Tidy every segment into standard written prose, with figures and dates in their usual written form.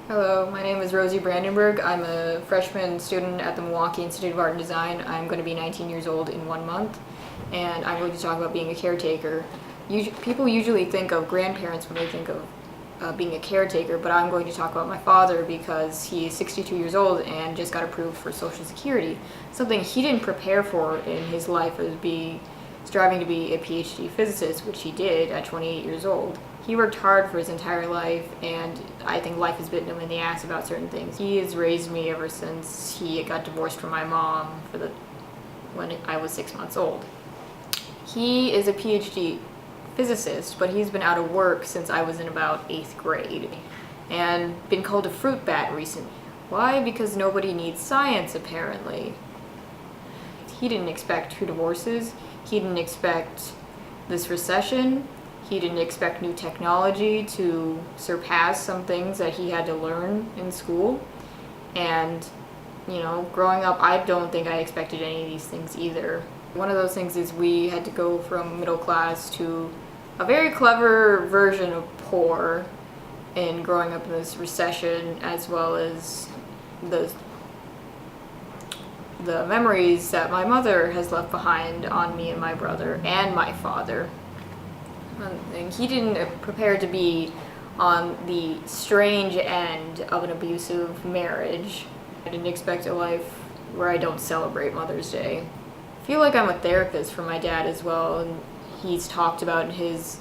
Hello, my name is Rosie Brandenburg. I'm a freshman student at the Milwaukee Institute of Art and Design. I'm going to be 19 years old in 1 month, and I'm going to talk about being a caretaker. People usually think of grandparents when they think of being a caretaker, but I'm going to talk about my father because he is 62 years old and just got approved for Social Security. Something he didn't prepare for in his life was striving to be a PhD physicist, which he did at 28 years old. He worked hard for his entire life, and I think life has bitten him in the ass about certain things. He has raised me ever since he got divorced from my mom when I was 6 months old. He is a PhD physicist, but he's been out of work since I was in about 8th grade and been called a fruit bat recently. Why? Because nobody needs science, apparently. He didn't expect 2 divorces. He didn't expect this recession. He didn't expect new technology to surpass some things that he had to learn in school. And, growing up, I don't think I expected any of these things either. One of those things is we had to go from middle class to a very clever version of poor in growing up in this recession, as well as the memories that my mother has left behind on me and my brother and my father. And he didn't prepare to be on the strange end of an abusive marriage. I didn't expect a life where I don't celebrate Mother's Day. I feel like I'm a therapist for my dad as well, and he's talked about his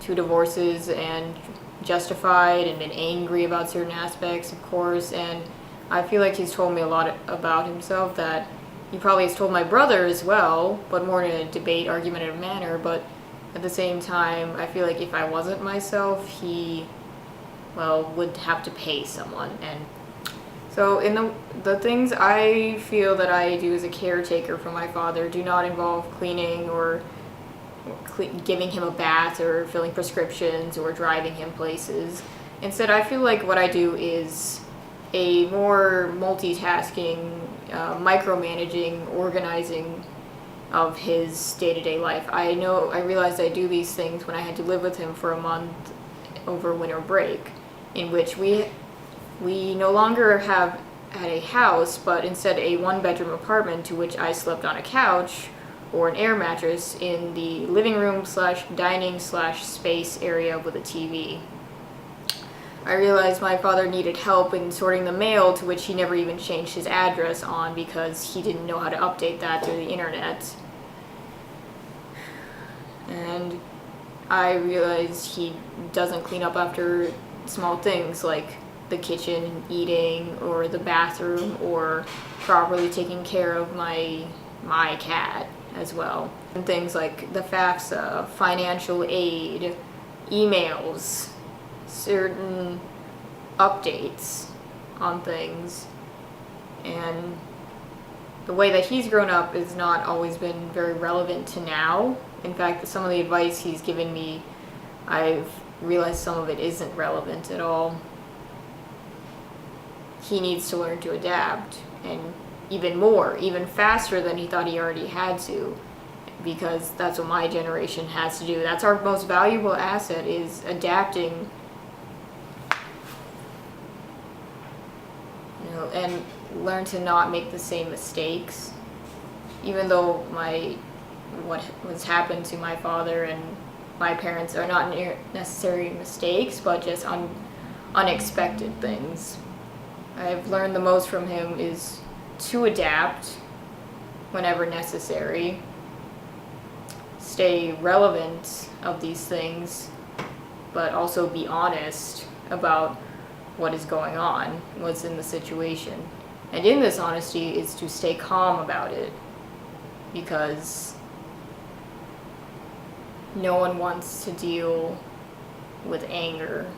2 divorces and justified and been angry about certain aspects, of course, and I feel like he's told me a lot about himself that he probably has told my brother as well, but more in a debate, argumentative manner. But at the same time, I feel like if I wasn't myself, he, would have to pay someone. And so in the things I feel that I do as a caretaker for my father do not involve cleaning or giving him a bath or filling prescriptions or driving him places. Instead, I feel like what I do is a more multitasking, micromanaging, organizing of his day-to-day life. I realized I do these things when I had to live with him for a month over winter break, in which we no longer had a house, but instead a 1-bedroom apartment to which I slept on a couch or an air mattress in the living room / dining / space area with a TV. I realized my father needed help in sorting the mail, to which he never even changed his address on because he didn't know how to update that through the internet. And I realized he doesn't clean up after small things like the kitchen, eating, or the bathroom, or properly taking care of my cat as well. And things like the FAFSA, financial aid, emails, certain updates on things, and the way that he's grown up has not always been very relevant to now. In fact, some of the advice he's given me, I've realized some of it isn't relevant at all. He needs to learn to adapt, and even faster than he thought he already had to, because that's what my generation has to do. That's our most valuable asset, is adapting, and learn to not make the same mistakes. Even though what has happened to my father and my parents are not necessarily mistakes, but just unexpected things. I've learned the most from him is to adapt whenever necessary, stay relevant of these things, but also be honest about what is going on, what's in the situation. And in this honesty is to stay calm about it, because no one wants to deal with anger.